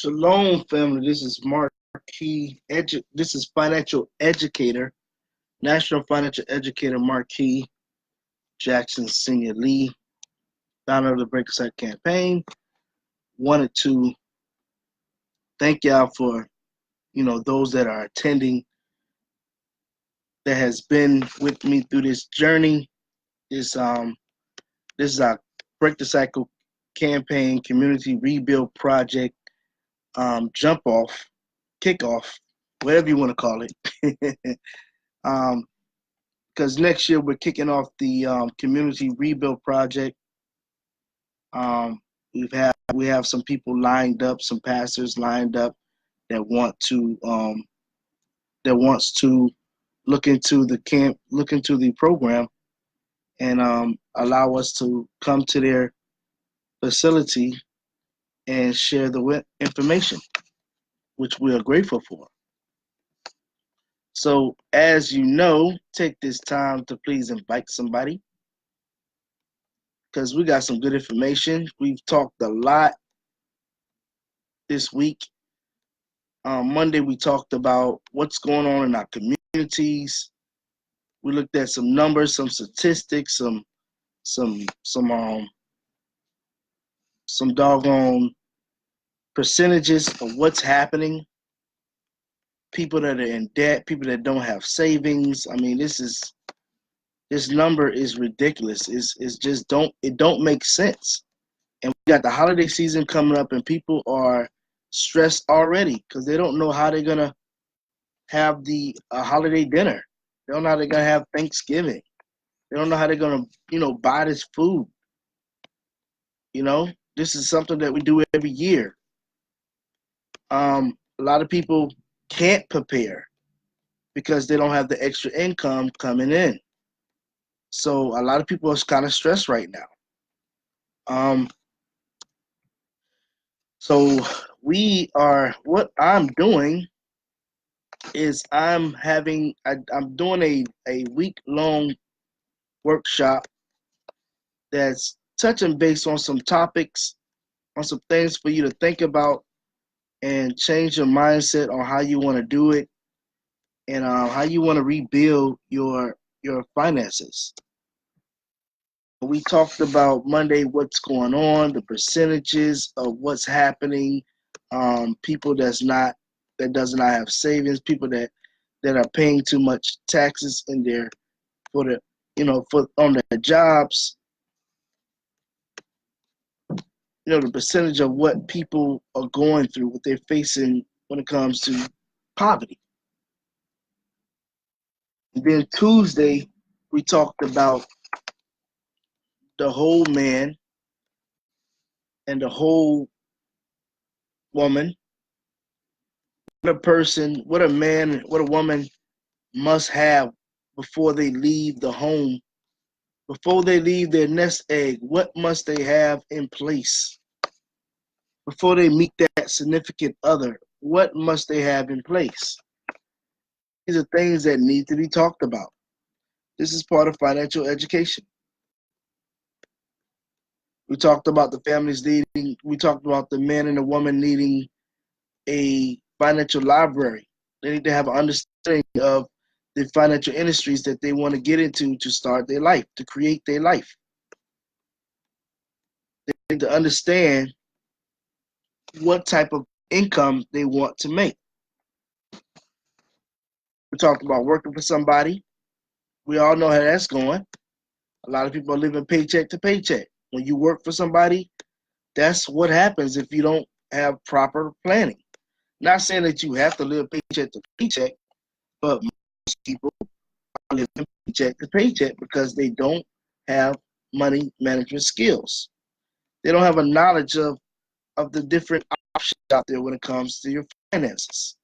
Shalom, family. This is This is financial educator, national financial educator Marquis Jackson Senior Lee, founder of the Break Site campaign. Wanted to thank y'all for those that are attending, that has been with me through this journey. This is our Break the Cycle campaign community rebuild project, jump off, kickoff, whatever you want to call it. Because next year we're kicking off the community rebuild project. We have some people lined up, some pastors lined up that wants to look into the program and allow us to come to their facility and share the information, which we are grateful for. So, as you know, take this time to please invite somebody, because we got some good information. We've talked a lot this week. Monday, we talked about what's going on in our communities. We looked at some numbers, some statistics, some doggone percentages of what's happening. People that are in debt, people that don't have savings. I mean, this number is ridiculous. It's just don't make sense. And we got the holiday season coming up, and people are stressed already because they don't know how they're gonna have the holiday dinner. They don't know how they're gonna have Thanksgiving. They don't know how they're gonna buy this food. This is something that we do every year. A lot of people can't prepare because they don't have the extra income coming in. So a lot of people are kind of stressed right now. So what I'm doing is I'm doing a week-long workshop that's touching base on some topics, on some things for you to think about and change your mindset on how you want to do it and how you want to rebuild your finances. We talked about Monday what's going on, the percentages of what's happening, people that does not have savings, people that are paying too much taxes on their jobs. The percentage of what people are going through, what they're facing when it comes to poverty. And then Tuesday, we talked about the whole man and the whole woman. What a man, what a woman must have before they leave the home, before they leave their nest egg. What must they have in place before they meet that significant other? What must they have in place? These are things that need to be talked about. This is part of financial education. We talked about the families needing, we talked about the man and the woman needing a financial library. They need to have an understanding of the financial industries that they want to get into to start their life, to create their life. They need to understand what type of income they want to make. We talked about working for somebody. We all know how that's going. A lot of people are living paycheck to paycheck. When you work for somebody, that's what happens if you don't have proper planning. Not saying that you have to live paycheck to paycheck, but most people are living paycheck to paycheck because they don't have money management skills. They don't have a knowledge of the different options out there when it comes to your finances.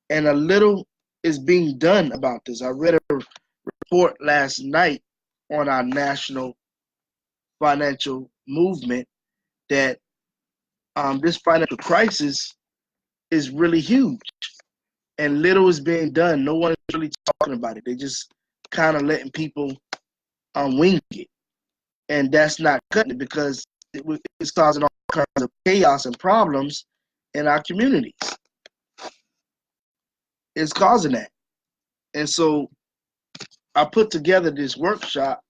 And a little is being done about this. I read a report last night on our national financial movement that this financial crisis is really huge and little is being done. No one is really talking about it. They just kind of letting people wing it. And that's not cutting it because it's causing all kinds of chaos and problems in our communities. It's causing that. And so I put together this workshop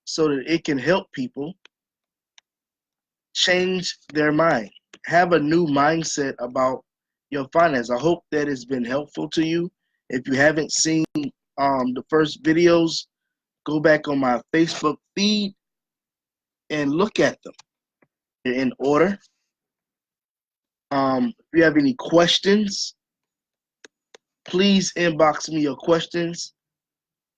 so that it can help people change their mind, have a new mindset about your finance. I hope that it's been helpful to you. If you haven't seen the first videos, go back on my Facebook feed and look at them. They're in order. If you have any questions, please inbox me your questions.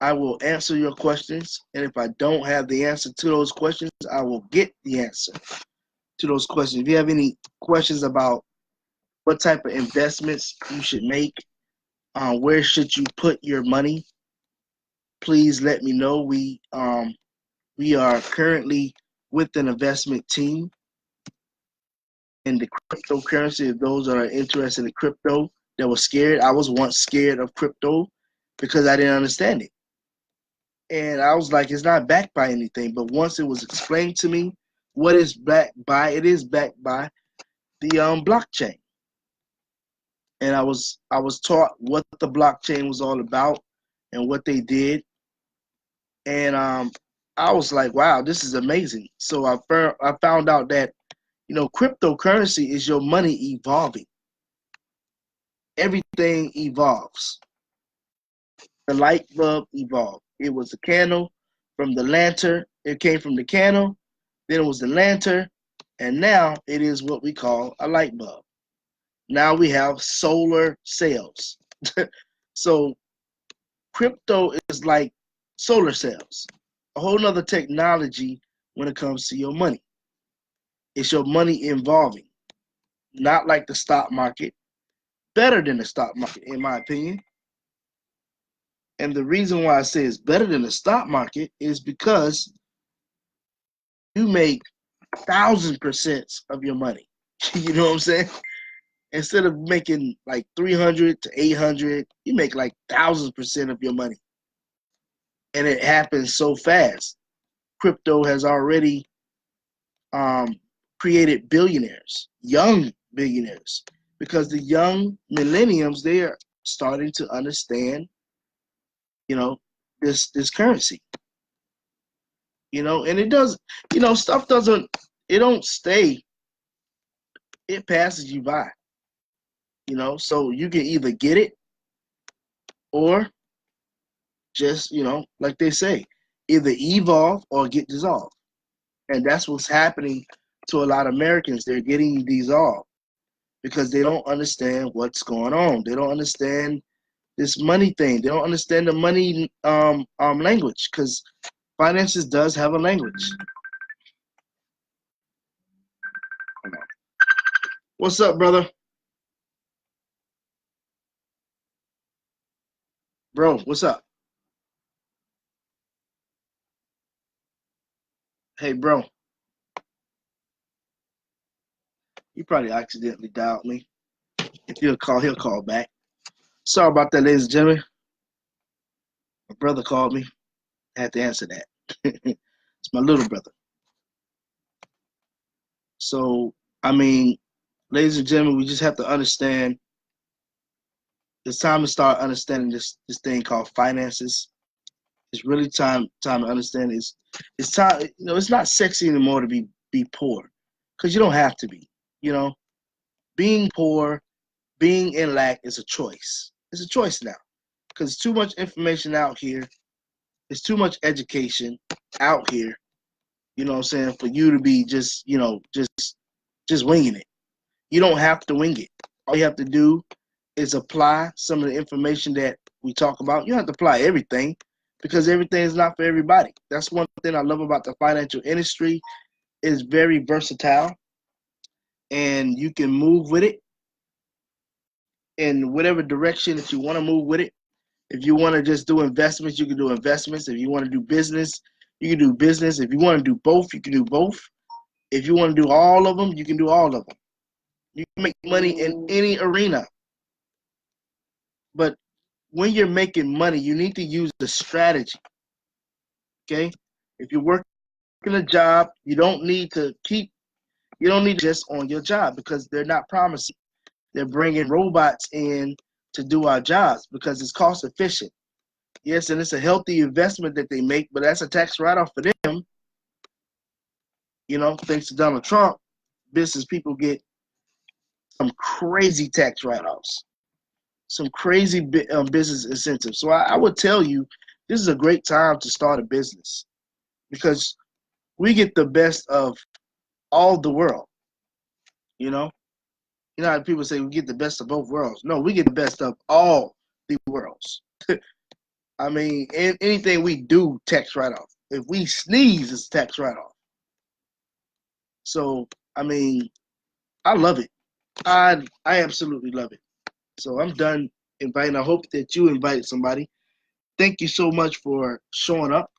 I will answer your questions. And if I don't have the answer to those questions, I will get the answer to those questions. If you have any questions about what type of investments you should make, where should you put your money, please let me know. We are currently with an investment team in the cryptocurrency. If those that are interested in crypto that were scared, I was once scared of crypto because I didn't understand it. And I was like, it's not backed by anything. But once it was explained to me what is backed by, it is backed by the blockchain. And I was taught what the blockchain was all about and what they did. And I was like, wow, this is amazing. So I found out that, you know, cryptocurrency is your money evolving. Everything evolves. The light bulb evolved. It was a candle from the lantern. It came from the candle. Then it was the lantern. And now it is what we call a light bulb. Now we have solar cells. So crypto is like solar cells, a whole nother technology when it comes to your money. It's your money evolving, not like the stock market, better than the stock market, in my opinion. And the reason why I say it's better than the stock market is because you make 1,000% of your money. You know what I'm saying? Instead of making like 300 to 800, you make like 1,000% of your money. And it happens so fast. Crypto has already created billionaires, young billionaires, because the young millenniums, they are starting to understand, you know, this currency. You know, and it does, you know, stuff doesn't, it don't stay, it passes you by. You know, so you can either get it or just, you know, like they say, either evolve or get dissolved. And that's what's happening to a lot of Americans. They're getting dissolved because they don't understand what's going on. They don't understand this money thing. They don't understand the money language, because finances does have a language. What's up, brother? Bro, what's up? Hey, bro. You probably accidentally dialed me. If he'll call back. Sorry about that, ladies and gentlemen. My brother called me. I had to answer that. It's my little brother. So, I mean, ladies and gentlemen, we just have to understand it's time to start understanding this thing called finances. It's really time to understand it's time, you know, it's not sexy anymore to be poor, because you don't have to be. You know, being poor, being in lack is a choice. It's a choice now, because too much information out here. There's too much education out here, you know what I'm saying, for you to be just, you know, just winging it. You don't have to wing it. All you have to do is apply some of the information that we talk about. You don't have to apply everything, because everything is not for everybody. That's one thing I love about the financial industry. It's very versatile, and you can move with it in whatever direction that you want to move with it. If you want to just do investments, you can do investments. If you want to do business, you can do business. If you want to do both, you can do both. If you want to do all of them, you can do all of them. You can make money in any arena. But when you're making money, you need to use the strategy. Okay? If you're working a job, you don't need to just on your job, because they're not promising. they're bringing robots in to do our jobs because it's cost efficient. Yes, and it's a healthy investment that they make, but that's a tax write-off for them. You know, thanks to Donald Trump, business people get some crazy tax write-offs, some crazy business incentives. So I would tell you, this is a great time to start a business because we get the best of all the world. You know, how people say we get the best of both worlds. No, we get the best of all the worlds. I mean, anything we do, tax write-off. If we sneeze, it's tax write-off. So, I mean, I love it. I absolutely love it. So I'm done inviting. I hope that you invited somebody. Thank you so much for showing up.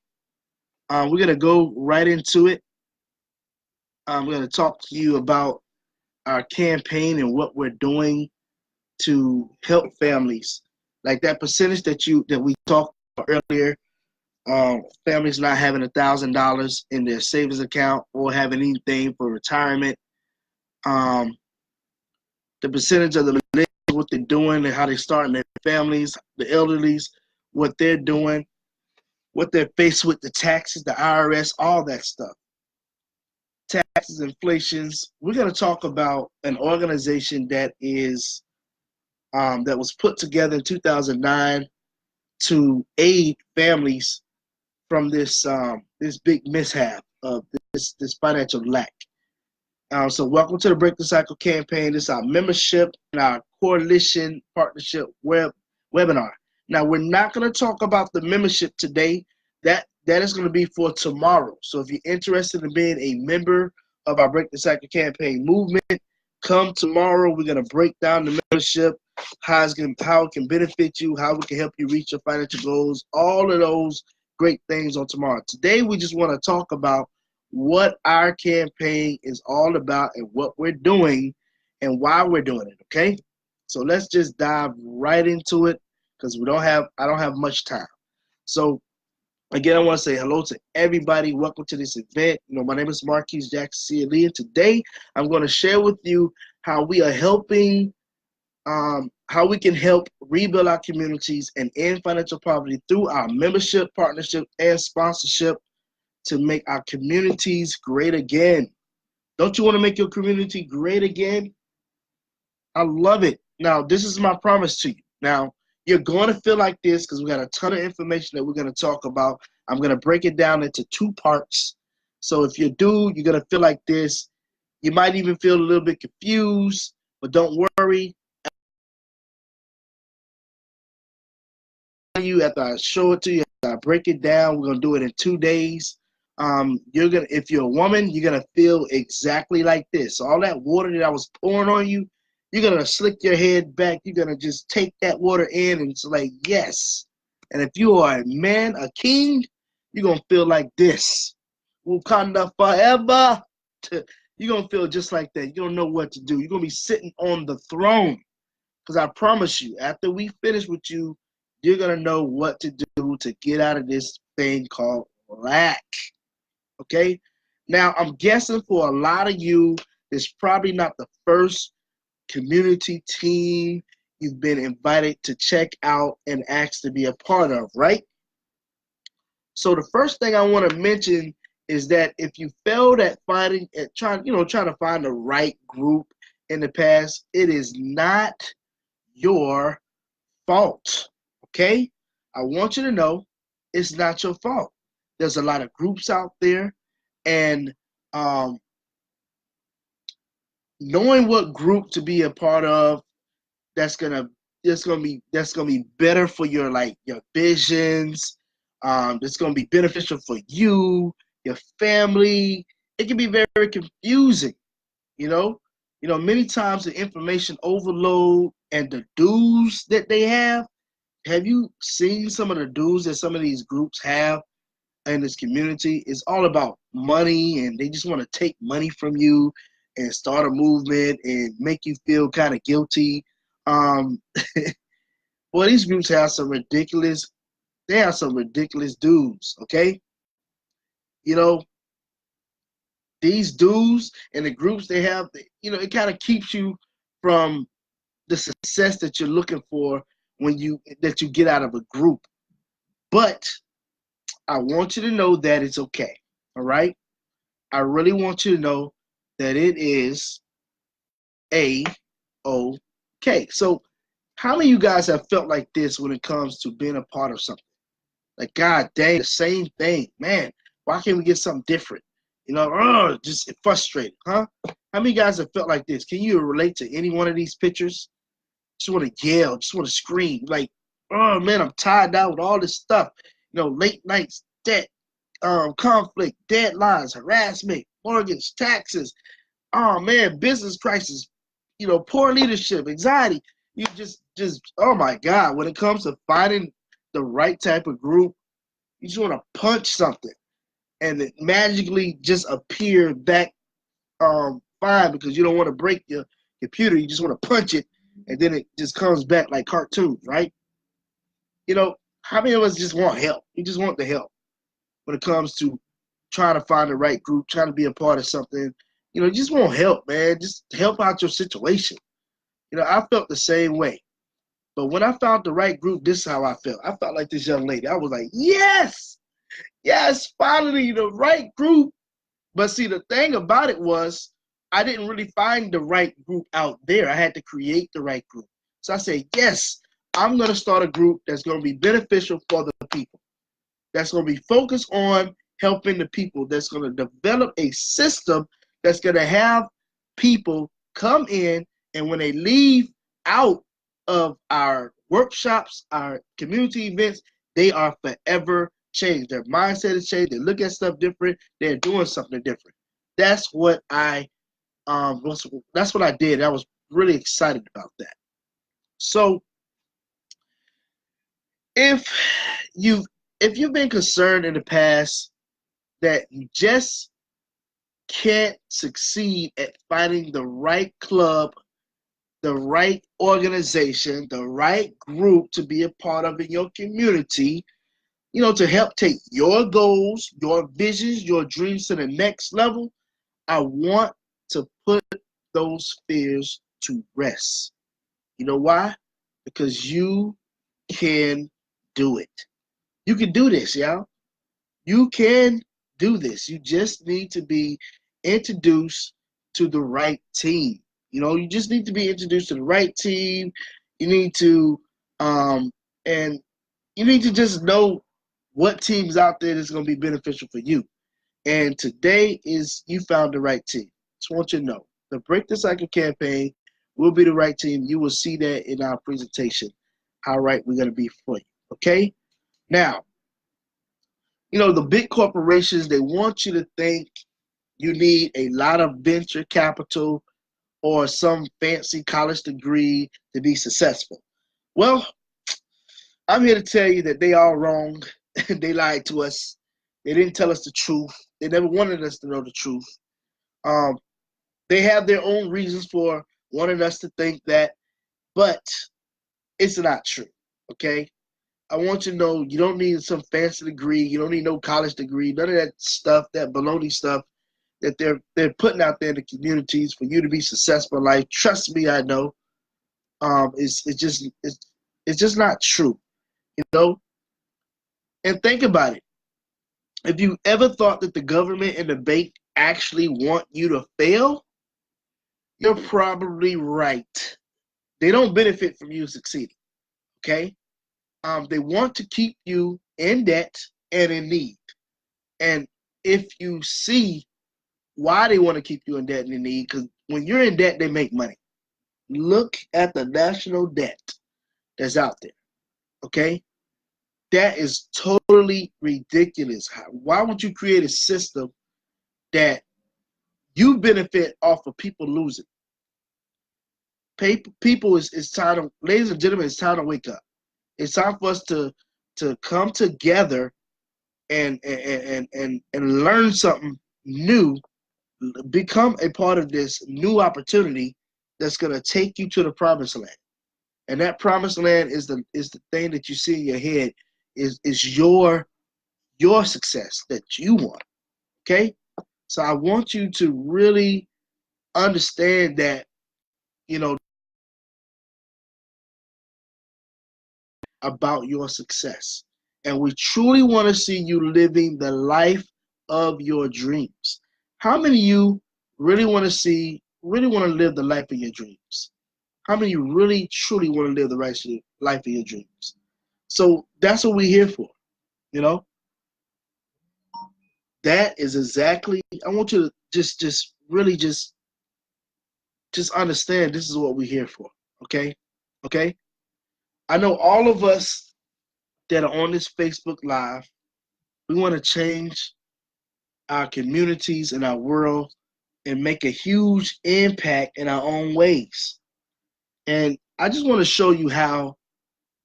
We're gonna go right into it. I'm gonna talk to you about our campaign and what we're doing to help families. Like that percentage that we talked about earlier, families not having $1,000 in their savings account or having anything for retirement. The percentage of the millennials, what they're doing and how they're starting their families, the elderlies, what they're doing, what they're faced with, the taxes, the IRS, all that stuff. Taxes, inflations. We're going to talk about an organization that is that was put together in 2009 to aid families from this this big mishap of this financial lack. So welcome to the Break the Cycle campaign. This is our membership and our coalition partnership webinar. Now we're not going to talk about the membership today. That is going to be for tomorrow. So if you're interested in being a member of our Break the Cycle campaign movement, come tomorrow. We're going to break down the membership, how it can benefit you, how we can help you reach your financial goals, all of those great things on tomorrow. Today we just want to talk about what our campaign is all about and what we're doing and why we're doing it, okay? So let's just dive right into it because I don't have much time. So again, I want to say hello to everybody. Welcome to this event. My name is Marquise Jackson Lee, and today I'm going to share with you how we are helping, how we can help rebuild our communities and end financial poverty through our membership, partnership, and sponsorship to make our communities great again. Don't you want to make your community great again? I love it. Now, this is my promise to you. Now, you're going to feel like this because we got a ton of information that we're going to talk about. I'm going to break it down into 2 parts. So if you do, you're going to feel like this. You might even feel a little bit confused, but don't worry. After I show it to you, after I break it down, we're going to do it in 2 days. If you're a woman, you're gonna feel exactly like this. All that water that I was pouring on you, you're gonna slick your head back. You're gonna just take that water in, and it's like yes. And if you are a man, a king, you're gonna feel like this. Wakanda forever. You're gonna feel just like that. You don't know what to do. You're gonna be sitting on the throne. Because I promise you, after we finish with you, you're gonna know what to do to get out of this thing called lack. Okay, now I'm guessing for a lot of you, it's probably not the first community team you've been invited to check out and asked to be a part of, right? So the first thing I want to mention is that if you failed at trying to find the right group in the past, it is not your fault. Okay, I want you to know it's not your fault. There's a lot of groups out there. And knowing what group to be a part of, that's gonna be better for your visions. It's gonna be beneficial for you, your family. It can be very confusing, Many times the information overload and the dues that they have. Have you seen some of the dues that some of these groups have? In this community is all about money, and they just want to take money from you and start a movement and make you feel kind of guilty. Well, these groups have some ridiculous dues, okay? These dues and the groups they have, it kind of keeps you from the success that you're looking for when you get out of a group. But I want you to know that it's okay. All right? I really want you to know that it is A-OK. So how many of you guys have felt like this when it comes to being a part of something? Like, God dang, the same thing. Man, why can't we get something different? You know, just frustrated, huh? How many guys have felt like this? Can you relate to any one of these pictures? Just want to yell, just want to scream. Like, oh man, I'm tired out with all this stuff. You know, late nights, debt, conflict, deadlines, harassment, mortgage, taxes. Oh man, business crisis. You know, poor leadership, anxiety. You just oh my God. When it comes to finding the right type of group, you just want to punch something and it magically just appear back fine because you don't want to break your computer. You just want to punch it and then it just comes back like cartoons, right? You know, how many of us just want help? We just want the help when it comes to trying to find the right group, trying to be a part of something. You know, you just want help, man. Just help out your situation. You know, I felt the same way. But when I found the right group, this is how I felt. I felt like this young lady. I was like, yes, yes, finally the right group. But see, the thing about it was I didn't really find the right group out there. I had to create the right group. So I said, yes, I'm going to start a group that's going to be beneficial for the people, that's going to be focused on helping the people, that's going to develop a system that's going to have people come in, and when they leave out of our workshops, our community events, they are forever changed. Their mindset is changed. They look at stuff different. They're doing something different. That's what I that's what I did. I was really excited about that. So if you've been concerned in the past that you just can't succeed at finding the right club, the right organization, the right group to be a part of in your community, you know, to help take your goals, your visions, your dreams to the next level, I want to put those fears to rest. You know why? Because you can do it. You can do this, y'all. You can do this. You just need to be introduced to the right team. You know, you just need to be introduced to the right team. You need to and you need to just know what teams out there that's going to be beneficial for you. And today is you found the right team. Just want you to know the Break the Cycle campaign will be the right team. You will see that in our presentation, how right we're going to be for you. Okay? Now, you know, the big corporations, they want you to think you need a lot of venture capital or some fancy college degree to be successful. Well, I'm here to tell you that they are wrong. They lied to us. They didn't tell us the truth. They never wanted us to know the truth. Um, they have their own reasons for wanting us to think that, but it's not true. Okay? I want you to know you don't need some fancy degree. You don't need no college degree. None of that stuff, that baloney stuff that they're putting out there in the communities for you to be successful in life. Trust me, I know. It's just not true. You know? And think about it. If you ever thought that the government and the bank actually want you to fail, you're probably right. They don't benefit from you succeeding. Okay? They want to keep you in debt and in need. And if you see why they want to keep you in debt and in need, because when you're in debt, they make money. Look at the national debt that's out there. Okay? That is totally ridiculous. Why would you create a system that you benefit off of people losing? People is time to, ladies and gentlemen, it's time to wake up. It's time for us to come together and learn something new, become a part of this new opportunity that's going to take you to the promised land. And that promised land is the thing that you see in your head is your success that you want. Okay? So I want you to really understand that, you know, about your success. And we truly want to see you living the life of your dreams. How many of you really want to live the life of your dreams? How many of you really, truly want to live the life of your dreams? So that's what we're here for, you know? That is exactly, I want you to just really just understand this is what we're here for, okay? Okay? I know all of us that are on this Facebook Live, we want to change our communities and our world and make a huge impact in our own ways. And I just want to show you how,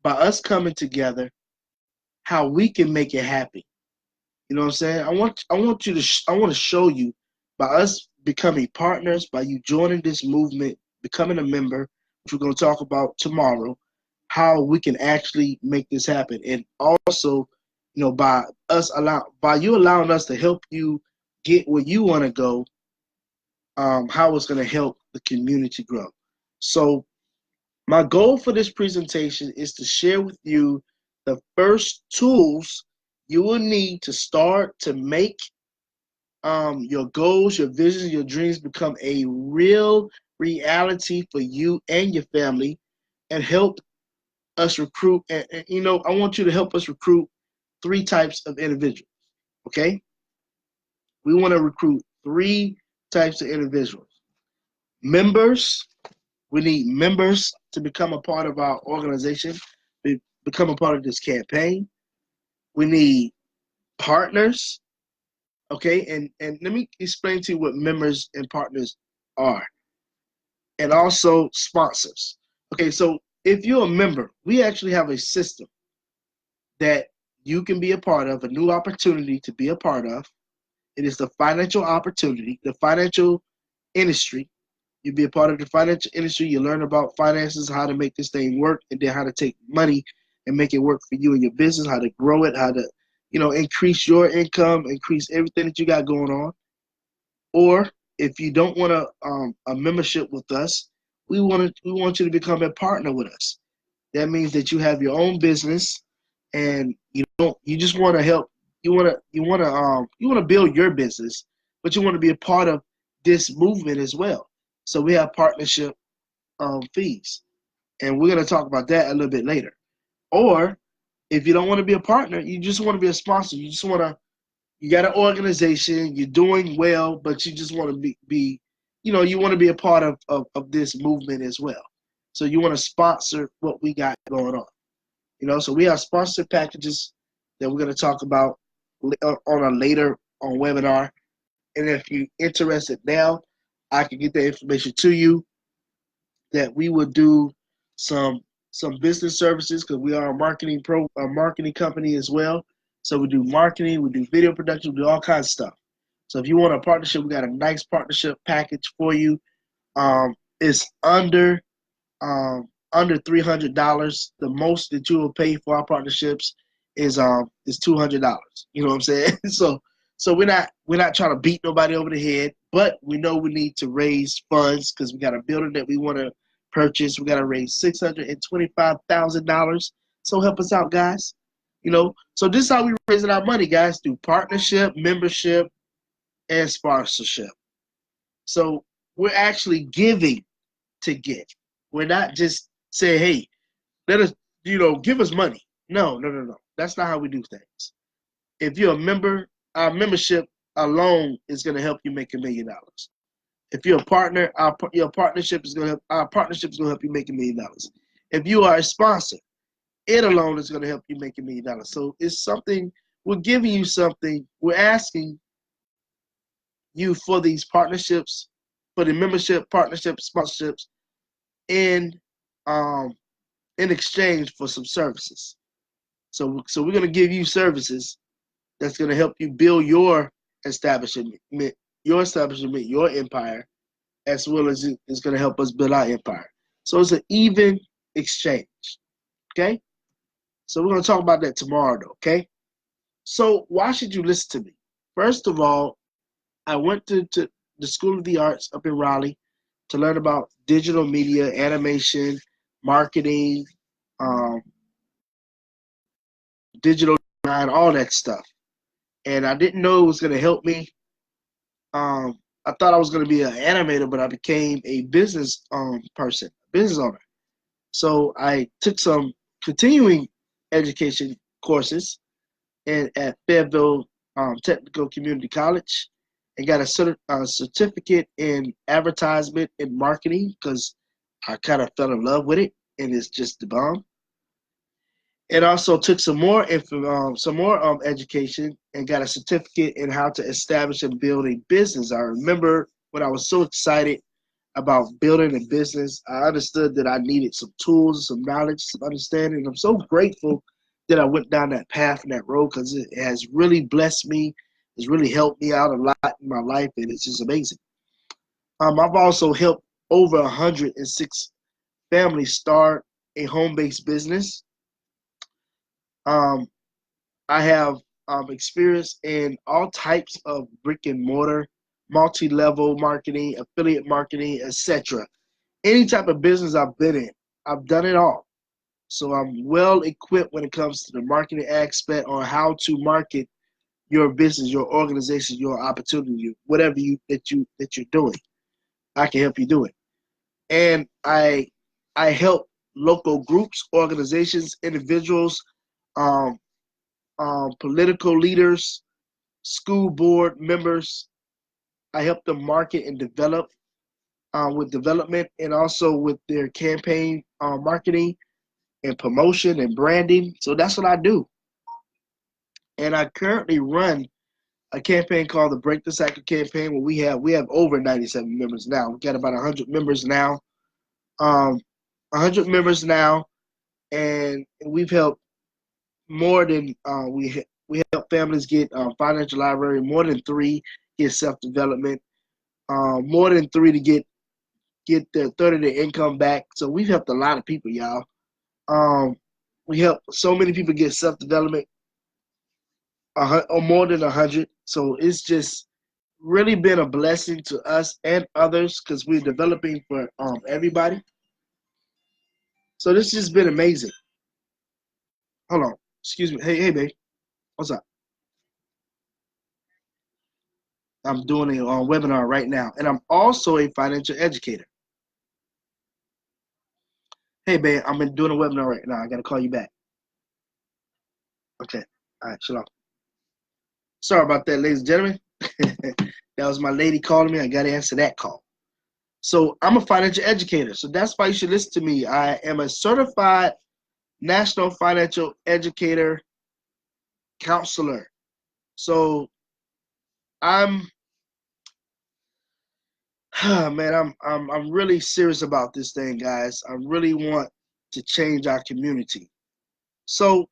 by us coming together, how we can make it happen. You know what I'm saying? I want to show you, by us becoming partners, by you joining this movement, becoming a member, which we're going to talk about tomorrow, how we can actually make this happen. And also, you know, by you allowing us to help you get where you want to go, how it's going to help the community grow. So my goal for this presentation is to share with you the first tools you will need to start to make your goals, your visions, your dreams become a real reality for you and your family, and help us recruit. And you know, I want you to help us recruit 3 types of individuals. Okay, we want to recruit 3 types of individuals. Members. We need members to become a part of our organization, become a part of this campaign. We need partners. Okay, and let me explain to you what members and partners are, and also sponsors. Okay, so if you're a member, we actually have a system that you can be a part of, a new opportunity to be a part of. It is the financial opportunity, the financial industry. You be a part of the financial industry. You learn about finances, how to make this thing work, and then how to take money and make it work for you and your business, how to grow it, how to, you know, increase your income, increase everything that you got going on. Or if you don't want a membership with us, we want you to become a partner with us. That means that you have your own business, and you just want to help. You want to build your business, but you want to be a part of this movement as well. So we have partnership fees, and we're going to talk about that a little bit later. Or if you don't want to be a partner, you just want to be a sponsor. You got an organization, you're doing well, but you just want to be you want to be a part of this movement as well. So you want to sponsor what we got going on. So we have sponsored packages that we're going to talk about on a later webinar. And if you're interested now, I can get that information to you, that we will do some business services, because we are a marketing company as well. So we do marketing, we do video production, we do all kinds of stuff. So if you want a partnership, we got a nice partnership package for you. It's under $300. The most that you will pay for our partnerships is $200. You know what I'm saying? So we're not trying to beat nobody over the head, but we know we need to raise funds because we got a building that we want to purchase. We got to raise $625,000. So help us out, guys. So this is how we raising our money, guys, through partnership, membership, and sponsorship. So we're actually giving to give. We're not just saying, hey, let us, give us money. No. That's not how we do things. If you're a member, our membership alone is going to help you make $1 million. If you're a partner, our partnership is going to help you make $1 million. If you are a sponsor, it alone is going to help you make $1 million. So it's something, we're giving you something, we're asking you for these partnerships, for the membership, partnerships, sponsorships, in exchange for some services. So we're going to give you services that's going to help you build your establishment, your empire, as well as it's going to help us build our empire. So it's an even exchange. Okay? So we're going to talk about that tomorrow, though. Okay? So why should you listen to me? First of all, I went to the School of the Arts up in Raleigh to learn about digital media, animation, marketing, digital design, all that stuff. And I didn't know it was going to help me. I thought I was going to be an animator, but I became a business person, business owner. So I took some continuing education courses at Fayetteville Technical Community College and got a certificate in advertisement and marketing because I kind of fell in love with it and it's just the bomb. And also took some more education and got a certificate in how to establish and build a business. I remember when I was so excited about building a business, I understood that I needed some tools, some knowledge, some understanding. I'm so grateful that I went down that path and that road because it has really blessed me. It's really helped me out a lot in my life, and it's just amazing. I've also helped over 106 families start a home-based business. Um, I have experience in all types of brick and mortar, multi-level marketing, affiliate marketing, etc. Any type of business I've been in, I've done it all. So I'm well equipped when it comes to the marketing aspect on how to market your business, your organization, your opportunity, whatever that you're doing. I can help you do it. And I help local groups, organizations, individuals, um, political leaders, school board members. I help them market and develop with development and also with their campaign marketing and promotion and branding. So that's what I do. And I currently run a campaign called the Break the Cycle campaign where we have over 97 members now. We got about 100 members now. 100 members now, and we've helped more than we help families get financial library, more than 3 get self development, more than 3 to get their third of their income back. So we've helped a lot of people, y'all. Um, we help so many people get self development, or more than 100. So it's just really been a blessing to us and others because we're developing for everybody. So this has been amazing. Hold on, excuse me. Hey, babe, what's up? I'm doing a webinar right now, and I'm also a financial educator. Hey, babe, I'm doing a webinar right now. I gotta call you back. Okay. All right, shalom. Sorry about that, ladies and gentlemen. That was my lady calling me. I got to answer that call. So I'm a financial educator. So that's why you should listen to me. I am a certified national financial educator counselor. So I'm man, I'm really serious about this thing, guys. I really want to change our community. So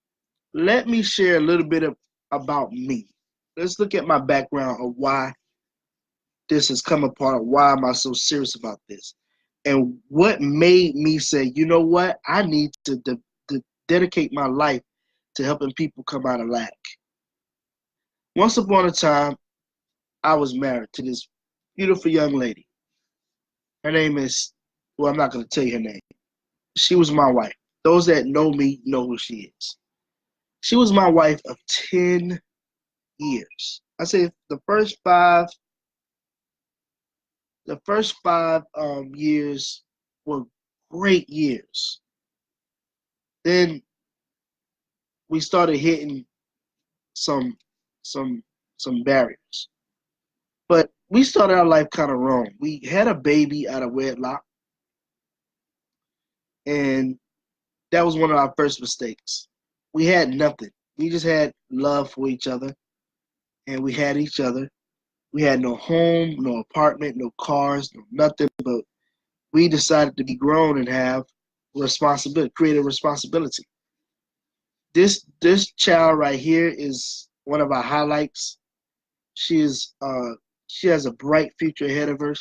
let me share a little bit about me. Let's look at my background of why this has come apart. Why am I so serious about this? And what made me say, you know what? I need to dedicate my life to helping people come out of lack. Once upon a time, I was married to this beautiful young lady. Her name is, well, I'm not going to tell you her name. She was my wife. Those that know me know who she is. She was my wife of 10 years. I say the first five years were great years. Then we started hitting some some some barriers. But we started our life kind of wrong. We had a baby out of wedlock, and that was one of our first mistakes. We had nothing. We just had love for each other, and we had each other. We had no home, no apartment, no cars, no nothing. But we decided to be grown and have responsibility, create a responsibility. This child right here is one of our highlights. She is she has a bright future ahead of her.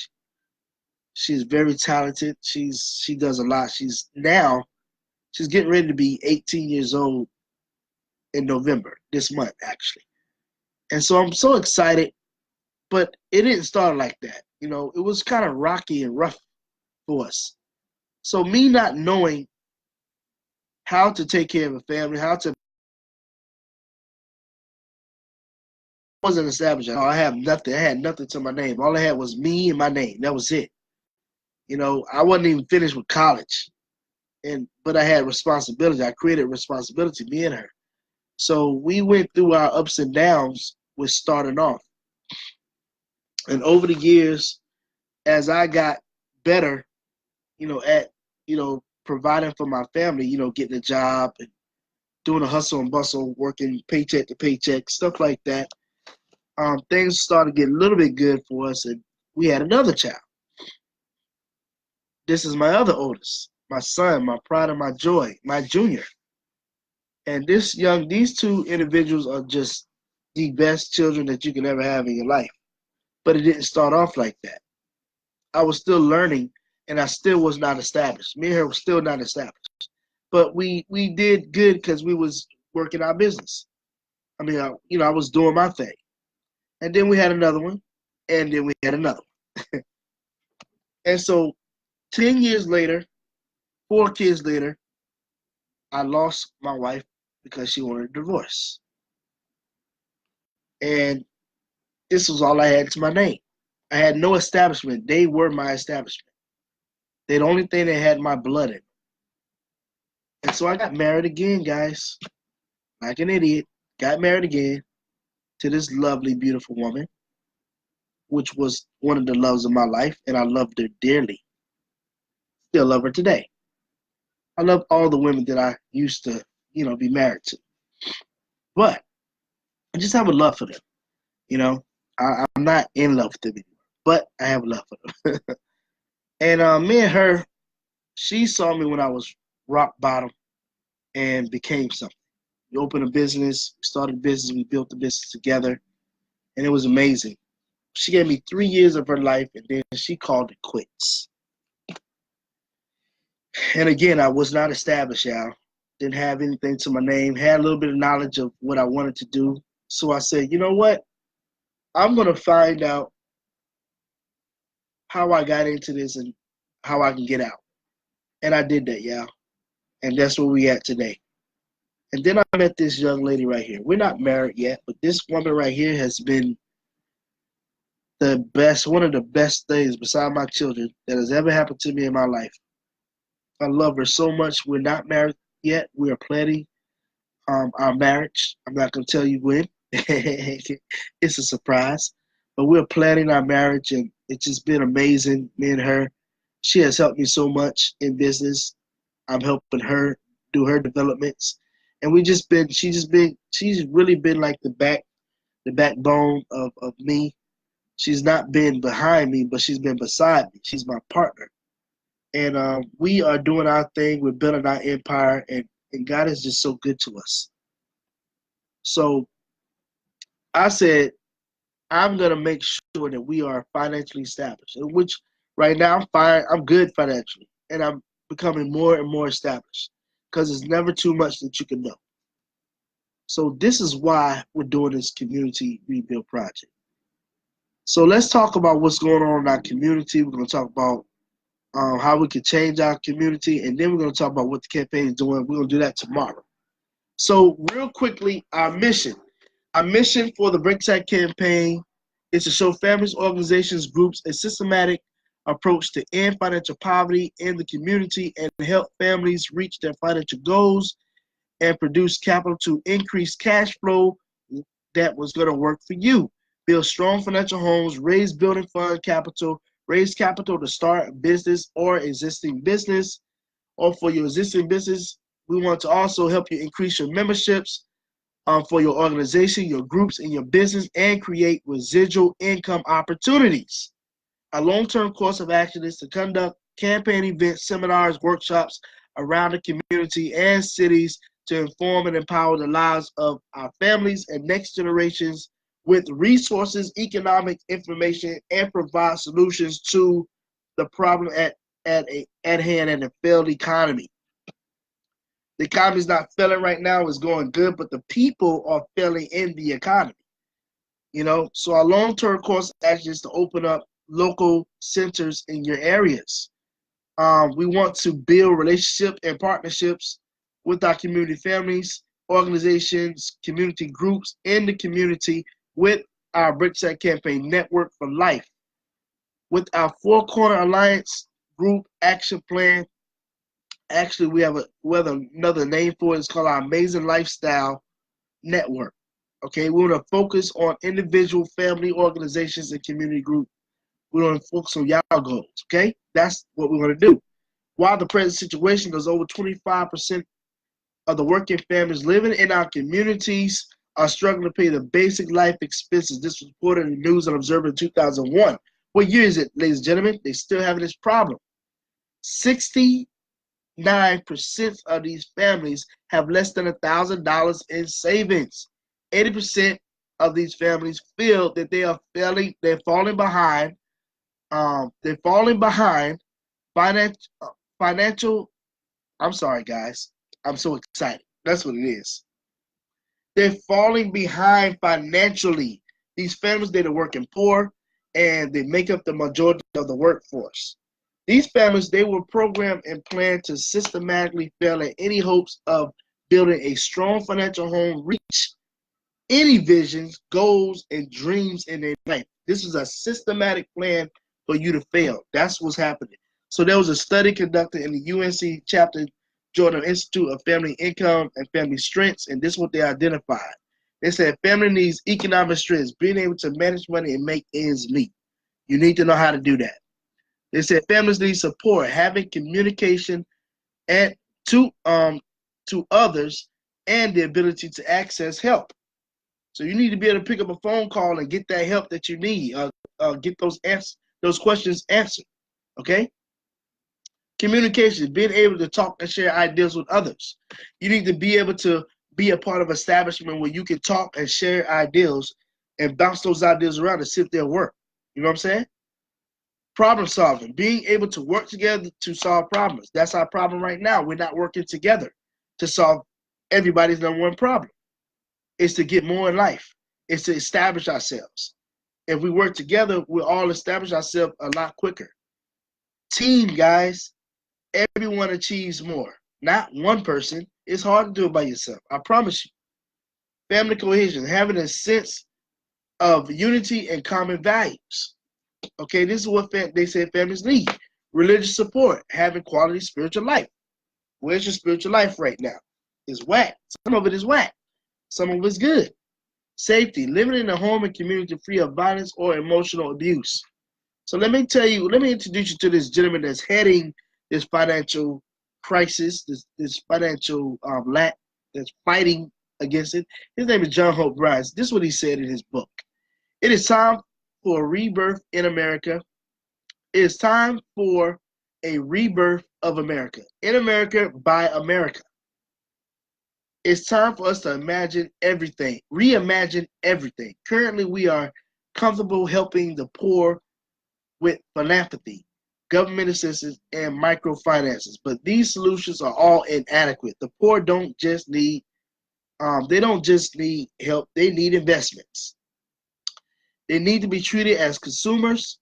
She's very talented. She does a lot. She's getting ready to be 18 years old in November, this month actually. And so I'm so excited, but it didn't start like that. You know, it was kind of rocky and rough for us. So me not knowing how to take care of a family, how to wasn't established at all. I have nothing. I had nothing to my name. All I had was me and my name. That was it. You know, I wasn't even finished with college, but I had responsibility. I created responsibility, me and her. So we went through our ups and downs with starting off. And over the years, as I got better, at providing for my family, getting a job and doing a hustle and bustle, working paycheck to paycheck, stuff like that. Things started getting a little bit good for us, and we had another child. This is my other oldest, my son, my pride and my joy, my junior. And these two individuals are just the best children that you can ever have in your life. But it didn't start off like that. I was still learning, and I still was not established. Me and her were still not established. But we did good because we was working our business. I mean, I was doing my thing. And then we had another one, and then we had another one. And so 10 years later, 4 kids later, I lost my wife because she wanted a divorce. And this was all I had to my name. I had no establishment. They were my establishment. They're the only thing that had my blood in. And so I got married again, guys. Like an idiot. Got married again to this lovely, beautiful woman, which was one of the loves of my life, and I loved her dearly. Still love her today. I love all the women that I used to, be married to. But I just have a love for them. I'm not in love with them anymore, but I have love for them. And me and her, she saw me when I was rock bottom and became something. We opened a business, we started a business, we built the business together, and it was amazing. She gave me 3 years of her life, and then she called it quits. And again, I was not established, y'all. Didn't have anything to my name, had a little bit of knowledge of what I wanted to do. So I said, you know what? I'm going to find out how I got into this and how I can get out. And I did that, y'all. And that's where we at today. And then I met this young lady right here. We're not married yet, but this woman right here has been one of the best things beside my children that has ever happened to me in my life. I love her so much. We're not married yet. We are planning our marriage. I'm not going to tell you when. It's a surprise. But we're planning our marriage, and it's just been amazing, me and her. She has helped me so much in business. I'm helping her do her developments. And she's really been like the backbone of me. She's not been behind me, but she's been beside me. She's my partner. And we are doing our thing. We're building our empire, and God is just so good to us. So I said, I'm going to make sure that we are financially established, which right now I'm good financially, and I'm becoming more and more established because it's never too much that you can know. So this is why we're doing this community rebuild project. So let's talk about what's going on in our community. We're going to talk about how we can change our community, and then we're going to talk about what the campaign is doing. We're going to do that tomorrow. So real quickly, our mission for the Breakside campaign is to show families, organizations, groups a systematic approach to end financial poverty in the community and help families reach their financial goals and produce capital to increase cash flow that was going to work for you. Build strong financial homes, raise building fund capital, raise capital to start a business or existing business, or for your existing business, we want to also help you increase your memberships for your organization, your groups, and your business, and create residual income opportunities. A long-term course of action is to conduct campaign events, seminars, workshops around the community and cities to inform and empower the lives of our families and next generations with resources, economic information, and provide solutions to the problem at hand in a failed economy. The economy is not failing right now; it's going good, but the people are failing in the economy. So our long-term course of action is to open up local centers in your areas. We want to build relationships and partnerships with our community families, organizations, community groups in the community with our BRICS Campaign Network for Life. With our Four Corner Alliance Group Action Plan, actually we have another name for it. It's called our Amazing Lifestyle Network. Okay, we want to focus on individual, family, organizations, and community groups. We want to focus on y'all goals. Okay, that's what we're going to do. While the present situation goes, over 25% of the working families living in our communities are struggling to pay the basic life expenses. This was reported in the News and Observer in 2001. What year is it, ladies and gentlemen? They still having this problem. 69% of these families have less than $1,000 in savings. 80% of these families feel that they're falling behind. They're falling behind financial. I'm sorry, guys. I'm so excited. That's what it is. They're falling behind financially. These families, they're working poor, and they make up the majority of the workforce. These families, they were programmed and planned to systematically fail at any hopes of building a strong financial home, reach any visions, goals, and dreams in their life. This is a systematic plan for you to fail. That's what's happening. So there was a study conducted in the UNC chapter Jordan Institute of Family Income and Family Strengths, and this is what they identified. They said family needs economic strengths, being able to manage money and make ends meet. You need to know how to do that. They said families need support, having communication and to others, and the ability to access help. So you need to be able to pick up a phone call and get that help that you need. Get those questions answered. Okay. Communication, being able to talk and share ideas with others. You need to be able to be a part of an establishment where you can talk and share ideas and bounce those ideas around and see if they'll work. You know what I'm saying? Problem solving, being able to work together to solve problems. That's our problem right now. We're not working together to solve everybody's number one problem. It's to get more in life. It's to establish ourselves. If we work together, we'll all establish ourselves a lot quicker. Team, guys. Everyone achieves more, not one person. It's hard to do it by yourself. I promise you. Family cohesion, having a sense of unity and common values. Okay, this is what they say families need. Religious support, having quality spiritual life. Where's your spiritual life right now? It's whack. Some of it is whack. Some of it's good. Safety, living in a home and community free of violence or emotional abuse. So let me introduce you to this gentleman that's heading this financial crisis, this financial lack that's fighting against it. His name is John Hope Bryce. This is what he said in his book. It is time for a rebirth in America. It is time for a rebirth of America. In America, by America. It's time for us to imagine everything, reimagine everything. Currently, we are comfortable helping the poor with philanthropy, government assistance, and microfinances. But these solutions are all inadequate. The poor don't just need help, they need investments. They need to be treated as consumers,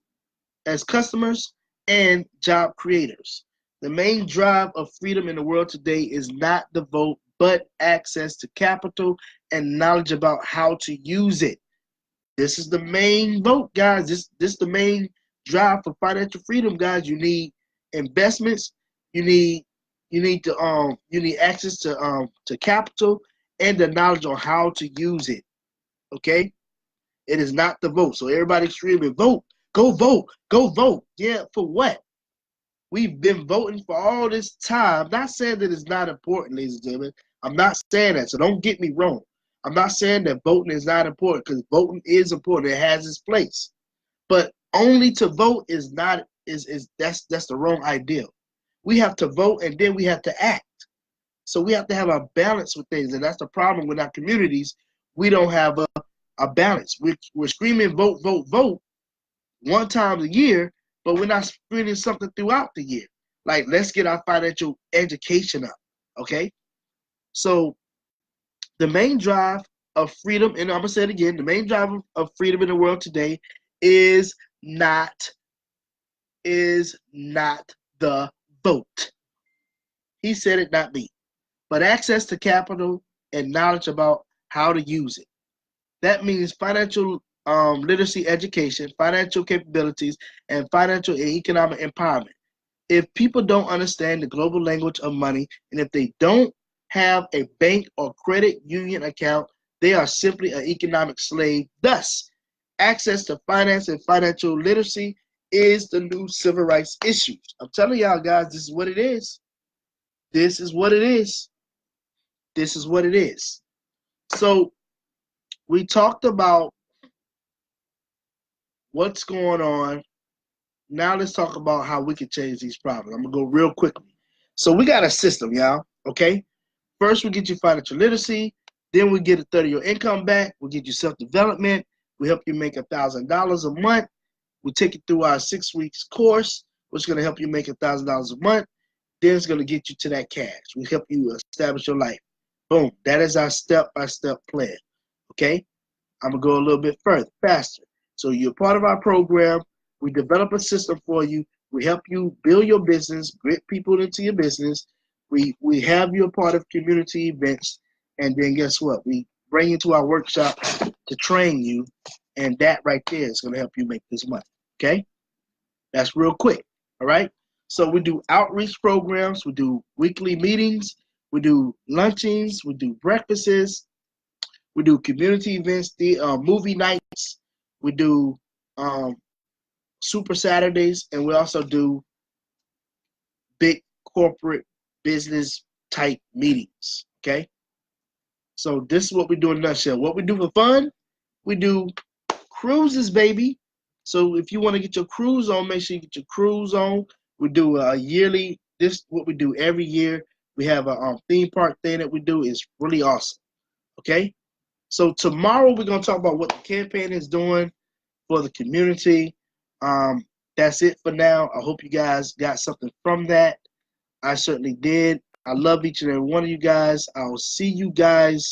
as customers, and job creators. The main drive of freedom in the world today is not the vote, but access to capital and knowledge about how to use it. This is the main vote, guys. This is the main drive for financial freedom, guys. You need investments. You need access to capital and the knowledge on how to use it. Okay, it is not the vote. So everybody screaming, vote, go vote, go vote. Yeah, for what? We've been voting for all this time. Not saying that it's not important, ladies and gentlemen. I'm not saying that. So don't get me wrong. I'm not saying that voting is not important, because voting is important. It has its place. But only to vote is not that's the wrong ideal. We have to vote and then we have to act. So we have to have a balance with things, and that's the problem with our communities. We don't have a balance. We're screaming vote, vote, vote one time a year, but we're not screaming something throughout the year. Like, let's get our financial education up. Okay? So the main drive of freedom, and I'm gonna say it again, the main drive of freedom in the world today is not the vote. He said it, not me. But access to capital and knowledge about how to use it. That means financial literacy education, financial capabilities, and financial and economic empowerment. If people don't understand the global language of money, and if they don't have a bank or credit union account, they are simply an economic slave. Thus, access to finance and financial literacy is the new civil rights issues. I'm telling y'all guys, this is what it is. This is what it is. This is what it is. So we talked about what's going on. Now let's talk about how we can change these problems. I'm gonna go real quickly. So we got a system, y'all. Okay. First, we get you financial literacy. Then we get a third of your income back. We get you self-development. We help you make $1,000 a month. We take you through our 6 weeks course, which is going to help you make $1,000 a month. Then it's going to get you to that cash. We help you establish your life. Boom. That is our step-by-step plan. Okay? I'm going to go a little bit further, faster. So you're part of our program. We develop a system for you. We help you build your business, get people into your business. We have you a part of community events. And then guess what? We bring you to our workshop to train you. And that right there is going to help you make this money. Okay? That's real quick. All right? So we do outreach programs. We do weekly meetings. We do luncheons. We do breakfasts. We do community events, movie nights. We do Super Saturdays. And we also do big corporate business type meetings. Okay? So this is what we do in a nutshell. What we do for fun, we do cruises, baby. So if you want to get your cruise on, make sure you get your cruise on. We do a yearly, this is what we do every year. We have a theme park thing that we do. It's really awesome. Okay? So tomorrow we're going to talk about what the campaign is doing for the community. That's it for now. I hope you guys got something from that. I certainly did. I love each and every one of you guys. I'll see you guys